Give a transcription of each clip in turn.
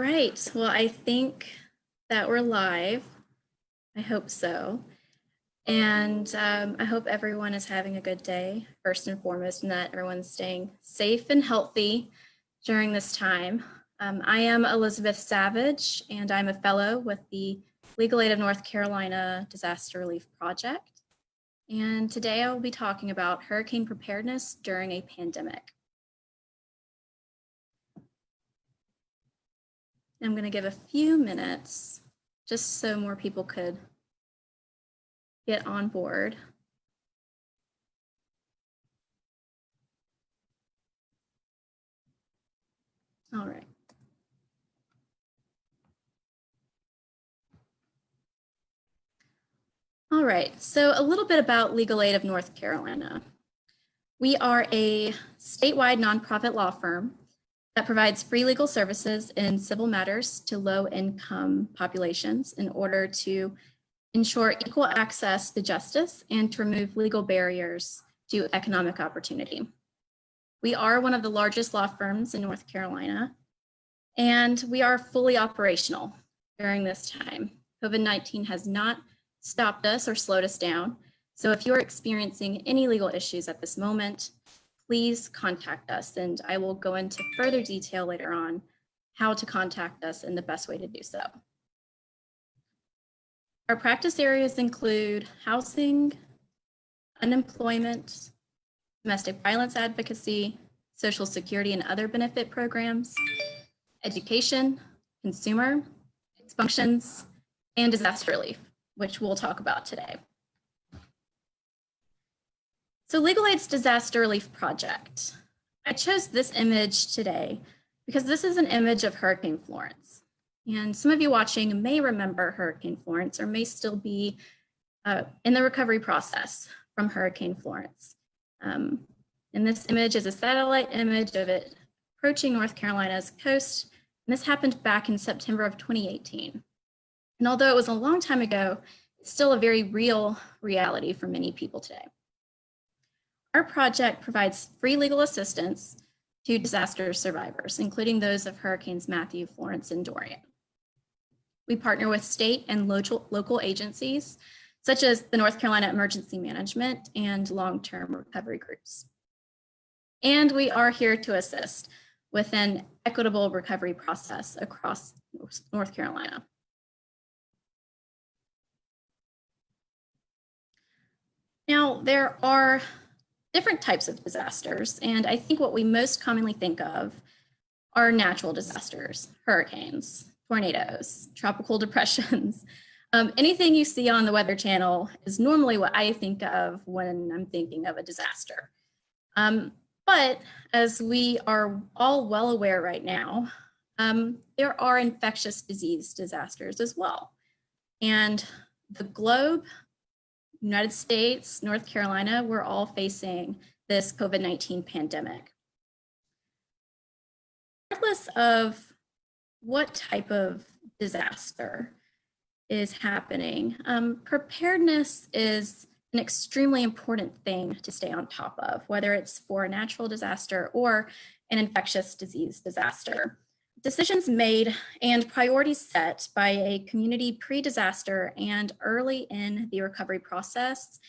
right, well, I think that we're live. I hope so. And I hope everyone is having a good day, first and foremost, and that everyone's staying safe and healthy during this time. I am Elizabeth Savage, and I'm a fellow with the Legal Aid of North Carolina Disaster Relief Project. And today I will be talking about hurricane preparedness during a pandemic. I'm going to give a few minutes just so more people could get on board. All right. All right, so a little bit about Legal Aid of North Carolina. We are a statewide nonprofit law firm that provides free legal services in civil matters to low-income populations in order to ensure equal access to justice and to remove legal barriers to economic opportunity. We are one of the largest law firms in North Carolina, and we are fully operational during this time. COVID-19 has not stopped us or slowed us down. So if you're experiencing any legal issues at this moment, please contact us, and I will go into further detail later on how to contact us and the best way to do so. Our practice areas include housing, unemployment, domestic violence advocacy, Social Security and other benefit programs, education, consumer, its functions, and disaster relief, which we'll talk about today. So Legal Aid's Disaster Relief Project. I chose this image today because this is an image of Hurricane Florence. And some of you watching may remember Hurricane Florence or may still be in the recovery process from Hurricane Florence. And this image is a satellite image of it approaching North Carolina's coast. And this happened back in September of 2018. And although it was a long time ago, it's still a very real reality for many people today. Our project provides free legal assistance to disaster survivors, including those of Hurricanes Matthew, Florence, and Dorian. We partner with state and local agencies, such as the North Carolina Emergency Management and long-term recovery groups. And we are here to assist with an equitable recovery process across North Carolina. Now, there are different types of disasters, and I think what we most commonly think of are natural disasters, hurricanes, tornadoes, tropical depressions. Anything you see on the Weather Channel is normally what I think of when I'm thinking of a disaster. But as we are all well aware right now, there are infectious disease disasters as well. And the globe, United States, North Carolina, we're all facing this COVID-19 pandemic. Regardless of what type of disaster is happening, preparedness is an extremely important thing to stay on top of, whether it's for a natural disaster or an infectious disease disaster. Decisions made and priorities set by a community pre-disaster and early in the recovery process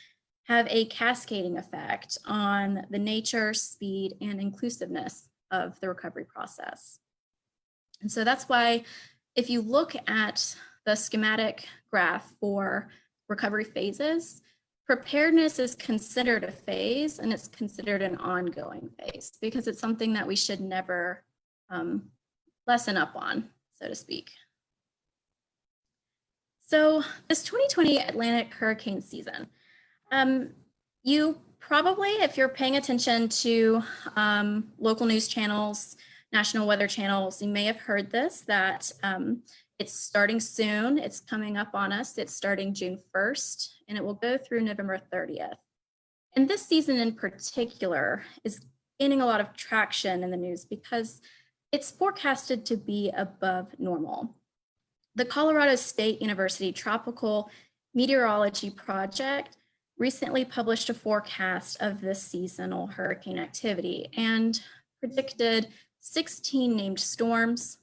have a cascading effect on the nature, speed, and inclusiveness of the recovery process. And so that's why if you look at the schematic graph for recovery phases, preparedness is considered a phase and it's considered an ongoing phase because it's something that we should never lessen up on, so to speak. So this 2020 Atlantic hurricane season, you probably, if you're paying attention to local news channels, national weather channels, you may have heard this, that it's starting soon. It's coming up on us. It's starting June 1st, and it will go through November 30th. And this season in particular is gaining a lot of traction in the news because it's forecasted to be above normal. The Colorado State University Tropical Meteorology Project recently published a forecast of this seasonal hurricane activity and predicted 16 named storms,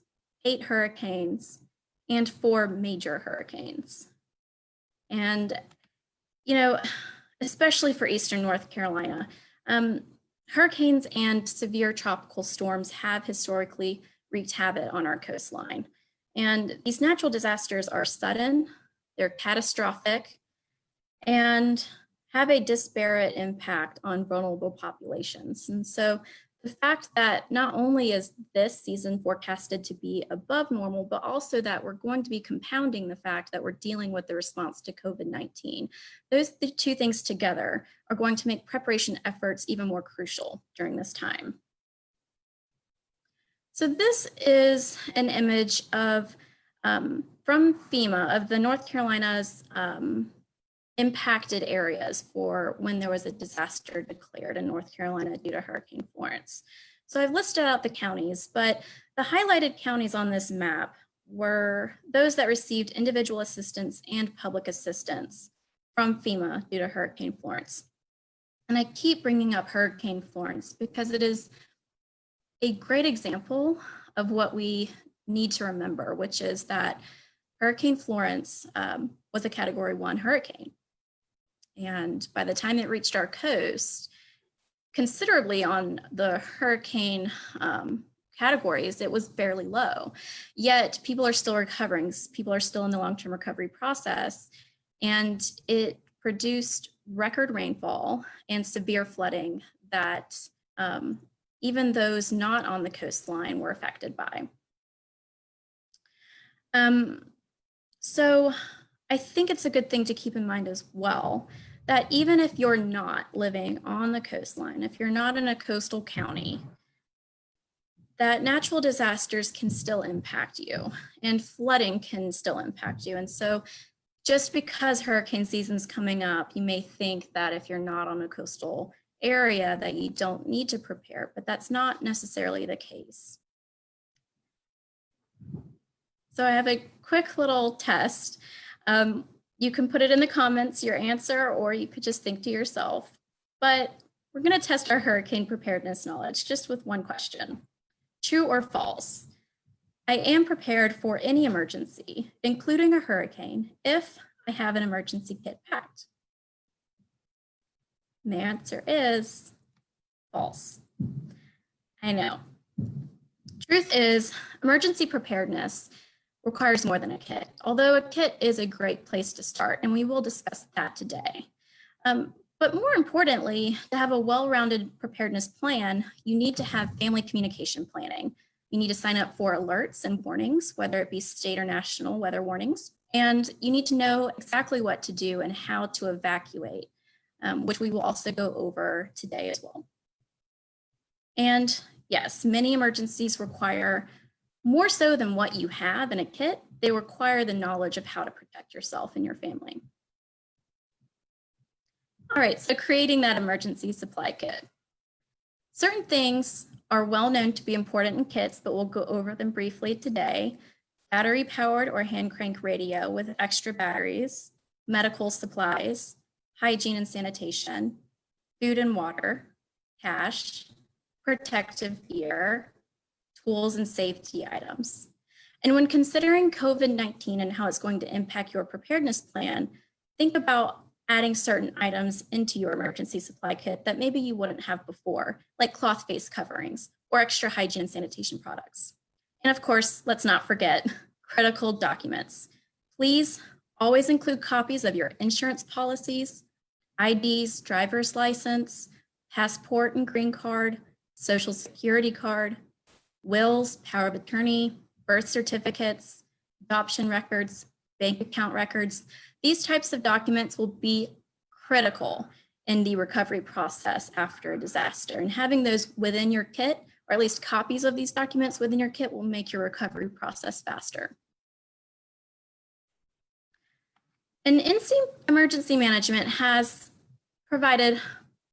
8 hurricanes, and 4 major hurricanes. And, you know, especially for Eastern North Carolina, hurricanes and severe tropical storms have historically wreaked havoc on our coastline. And these natural disasters are sudden, they're catastrophic, and have a disparate impact on vulnerable populations. And so the fact that not only is this season forecasted to be above normal, but also that we're going to be compounding the fact that we're dealing with the response to COVID-19. Those two things together are going to make preparation efforts even more crucial during this time. So this is an image of from FEMA of the North Carolina's impacted areas for when there was a disaster declared in North Carolina due to Hurricane Florence. So I've listed out the counties, but the highlighted counties on this map were those that received individual assistance and public assistance from FEMA due to Hurricane Florence. And I keep bringing up Hurricane Florence because it is a great example of what we need to remember, which is that Hurricane Florence was a Category 1 hurricane. And by the time it reached our coast, considerably on the hurricane categories, it was fairly low. Yet people are still recovering. People are still in the long-term recovery process. And it produced record rainfall and severe flooding that even those not on the coastline were affected by. So I think it's a good thing to keep in mind as well that even if you're not living on the coastline, if you're not in a coastal county, that natural disasters can still impact you and flooding can still impact you. And so just because hurricane season's coming up, you may think that if you're not on a coastal area that you don't need to prepare, but that's not necessarily the case. So I have a quick little test. You can put it in the comments, your answer, or you could just think to yourself. But we're going to test our hurricane preparedness knowledge just with one question. True or false? I am prepared for any emergency, including a hurricane, if I have an emergency kit packed. And the answer is false. I know. Truth is, emergency preparedness requires more than a kit, although a kit is a great place to start, and we will discuss that today. But more importantly, to have a well-rounded preparedness plan, you need to have family communication planning. You need to sign up for alerts and warnings, whether it be state or national weather warnings, and you need to know exactly what to do and how to evacuate, which we will also go over today as well. And yes, many emergencies require more so than what you have in a kit, they require the knowledge of how to protect yourself and your family. All right, so creating that emergency supply kit. Certain things are well known to be important in kits, but we'll go over them briefly today. Battery powered or hand crank radio with extra batteries, medical supplies, hygiene and sanitation, food and water, cash, protective gear, tools and safety items. And when considering COVID-19 and how it's going to impact your preparedness plan, think about adding certain items into your emergency supply kit that maybe you wouldn't have before, like cloth face coverings or extra hygiene and sanitation products. And of course, let's not forget critical documents. Please always include copies of your insurance policies, IDs, driver's license, passport and green card, social security card, wills, power of attorney, birth certificates, adoption records, bank account records. These types of documents will be critical in the recovery process after a disaster. And having those within your kit, or at least copies of these documents within your kit, will make your recovery process faster. And NC Emergency Management has provided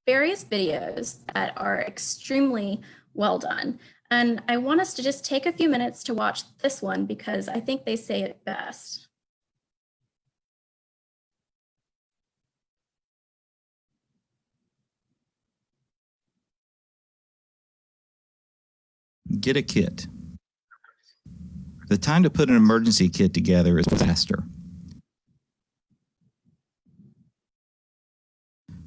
various videos that are extremely well done. And I want us to just take a few minutes to watch this one because I think they say it best. Get a kit. The time to put an emergency kit together is a disaster.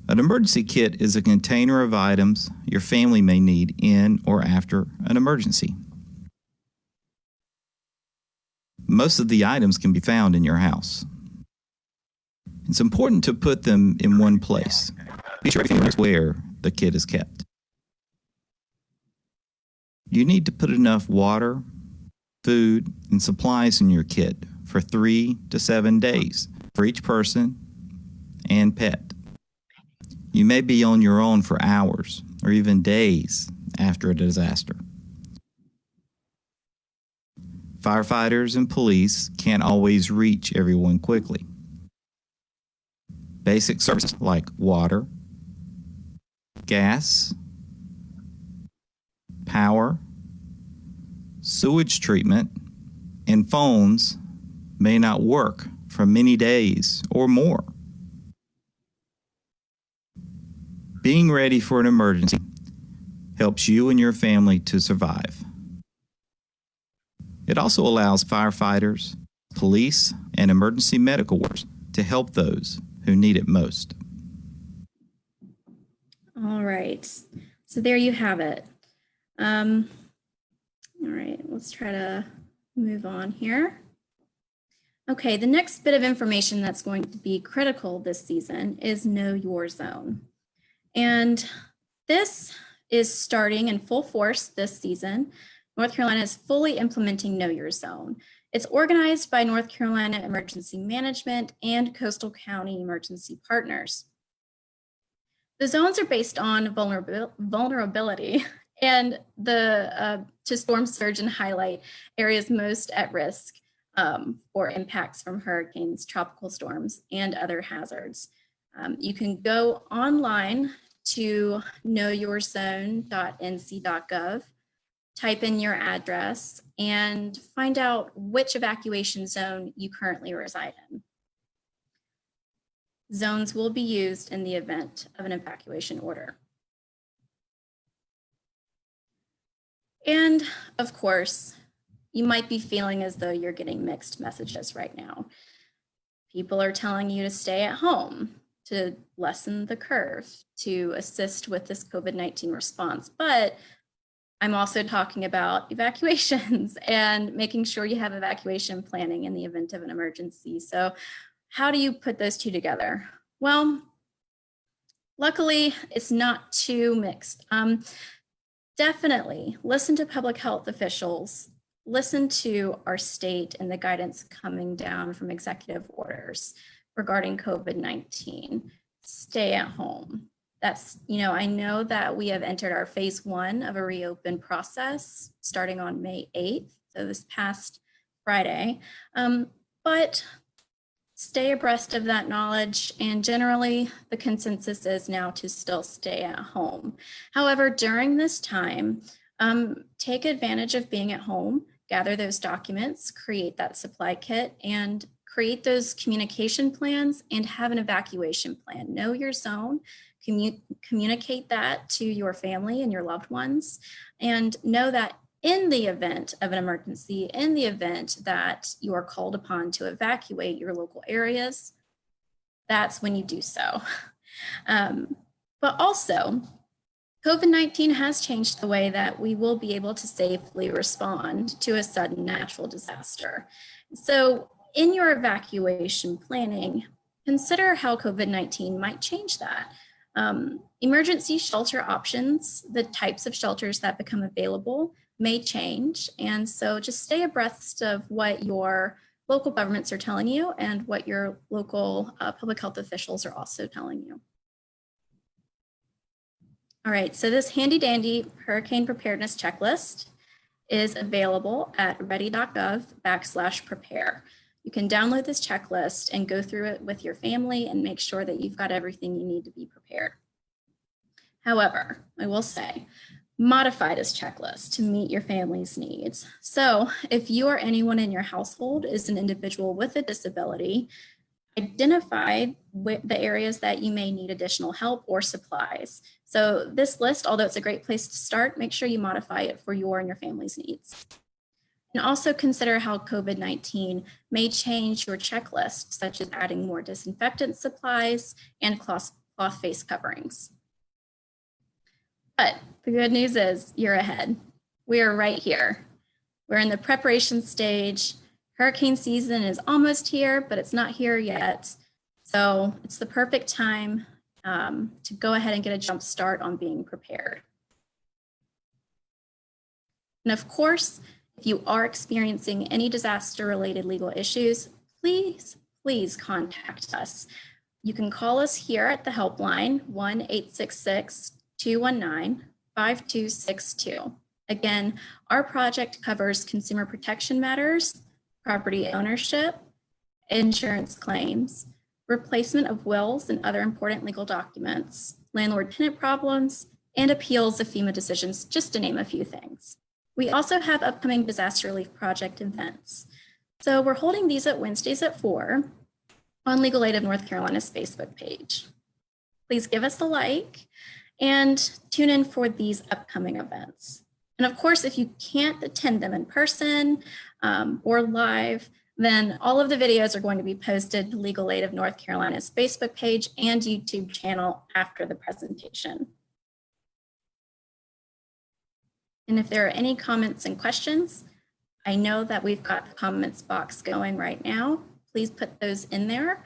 An emergency kit is a container of items your family may need in or after an emergency. Most of the items can be found in your house. It's important to put them in one place. Be sure everything is where the kit is kept. You need to put enough water, food, and supplies in your kit for 3 to 7 days for each person and pet. You may be on your own for hours or even days after a disaster. Firefighters and police can't always reach everyone quickly. Basic services like water, gas, power, sewage treatment, and phones may not work for many days or more. Being ready for an emergency helps you and your family to survive. It also allows firefighters, police, and emergency medical workers to help those who need it most. All right, so there you have it. All right, let's try to move on here. Okay, the next bit of information that's going to be critical this season is Know Your Zone. And this is starting in full force this season. North Carolina is fully implementing Know Your Zone. It's organized by North Carolina Emergency Management and Coastal County Emergency Partners. The zones are based on vulnerability and to storm surge and highlight areas most at risk for impacts from hurricanes, tropical storms, and other hazards. You can go online to knowyourzone.nc.gov, type in your address, and find out which evacuation zone you currently reside in. Zones will be used in the event of an evacuation order. And of course, you might be feeling as though you're getting mixed messages right now. People are telling you to stay at home, to lessen the curve, to assist with this COVID-19 response. But I'm also talking about evacuations and making sure you have evacuation planning in the event of an emergency. So how do you put those two together? Well, luckily, it's not too mixed. Definitely listen to public health officials, listen to our state and the guidance coming down from executive orders regarding COVID-19. Stay at home. That's, I know that we have entered our phase 1 of a reopen process starting on May 8th, so this past Friday, but stay abreast of that knowledge, and generally the consensus is now to still stay at home. However, during this time, take advantage of being at home, gather those documents, create that supply kit, and create those communication plans and have an evacuation plan. Know your zone, communicate that to your family and your loved ones, and know that in the event of an emergency, in the event that you are called upon to evacuate your local areas, that's when you do so. But also, COVID-19 has changed the way that we will be able to safely respond to a sudden natural disaster. So in your evacuation planning, consider how COVID-19 might change that. Emergency shelter options, the types of shelters that become available, may change. And so just stay abreast of what your local governments are telling you and what your local public health officials are also telling you. All right, so this handy dandy hurricane preparedness checklist is available at ready.gov/prepare. You can download this checklist and go through it with your family and make sure that you've got everything you need to be prepared. However, I will say, modify this checklist to meet your family's needs. So if you or anyone in your household is an individual with a disability, identify the areas that you may need additional help or supplies. So this list, although it's a great place to start, make sure you modify it for your and your family's needs. And also consider how COVID-19 may change your checklist, such as adding more disinfectant supplies and cloth face coverings. But the good news is you're ahead. We are right here. We're in the preparation stage. Hurricane season is almost here, but it's not here yet. So it's the perfect time to go ahead and get a jump start on being prepared. And of course, if you are experiencing any disaster-related legal issues, please contact us. You can call us here at the helpline, 1-866-219-5262. Again, our project covers consumer protection matters, property ownership, insurance claims, replacement of wills and other important legal documents, landlord-tenant problems, and appeals of FEMA decisions, just to name a few things. We also have upcoming disaster relief project events. So we're holding these at Wednesdays at 4 on Legal Aid of North Carolina's Facebook page. Please give us a like and tune in for these upcoming events. And of course, if you can't attend them in person or live, then all of the videos are going to be posted to Legal Aid of North Carolina's Facebook page and YouTube channel after the presentation. And if there are any comments and questions, I know that we've got the comments box going right now. Please put those in there.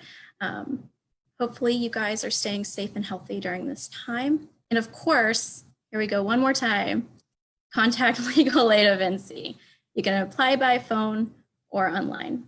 Hopefully you guys are staying safe and healthy during this time. And of course, here we go one more time, contact Legal Aid of NC. You can apply by phone or online.